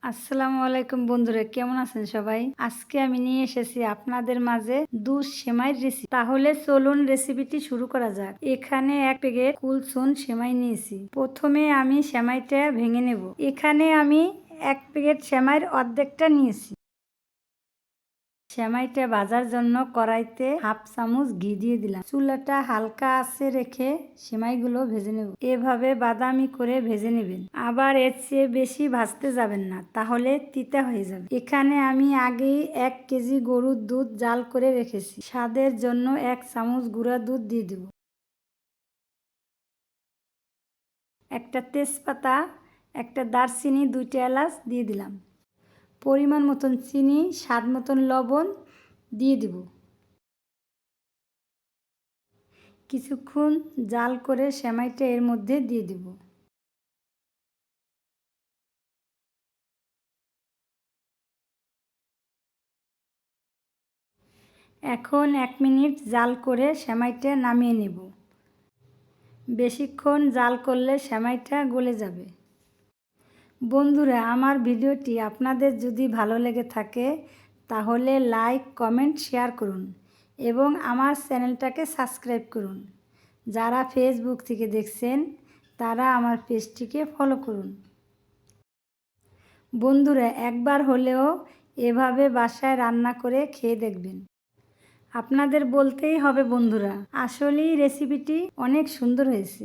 আসসালামু আলাইকুম বন্ধুরা, কেমন আছেন সবাই? আজকে আমি নিয়ে এসেছি আপনাদের মাঝে দুধ সেমাইয়ের রেসিপি। তাহলে চলুন রেসিপিটি শুরু করা যাক। এখানে এক প্যাকেট কুলসন সেমাই নিয়েছি। প্রথমে আমি সেমাইটা ভেঙে নেব। এখানে আমি এক প্যাকেট সেমাইয়ের অর্ধেকটা নিয়েছি। সেমাইটা ভাজার জন্য কড়াইতে হাফ চামচ ঘি দিয়ে দিলাম। চুলাটা হালকা আঁচে রেখে সেমাইগুলো ভেজে নেব। এভাবে বাদামি করে ভেজে নেবেন। আবার এর চেয়ে বেশি ভাজতে যাবেন না, তাহলে তিতা হয়ে যাবে। এখানে আমি আগেই 1 কেজি গরুর দুধ জাল করে রেখেছি। স্বাদের জন্য 1 চামচ গুঁড়া দুধ দিয়ে দেব। একটা তেজপাতা, একটা দারচিনি, 2টা এলাচ দিয়ে দিলাম। পরিমাণ মতন চিনি, স্বাদ মতন লবণ দিয়ে দিব। কিছুক্ষণ জাল করে সেমাইটা এর মধ্যে দিয়ে দিব। এখন 1 মিনিট জাল করে সেমাইটা নামিয়ে নেব। বেশিক্ষণ জাল করলে সেমাইটা গলে যাবে। বন্ধুরা, আমার ভিডিওটি আপনাদের যদি ভালো লেগে থাকে তাহলে লাইক, কমেন্ট, শেয়ার করুন এবং আমার চ্যানেলটাকে সাবস্ক্রাইব করুন। যারা ফেসবুক থেকে দেখছেন তারা আমার পেজটিকে ফলো করুন। বন্ধুরা, একবার হলেও এভাবে বাসায় রান্না করে খেয়ে দেখবেন। আপনাদের বলতেই হবে বন্ধুরা, আসলেই রেসিপিটি অনেক সুন্দর হয়েছে।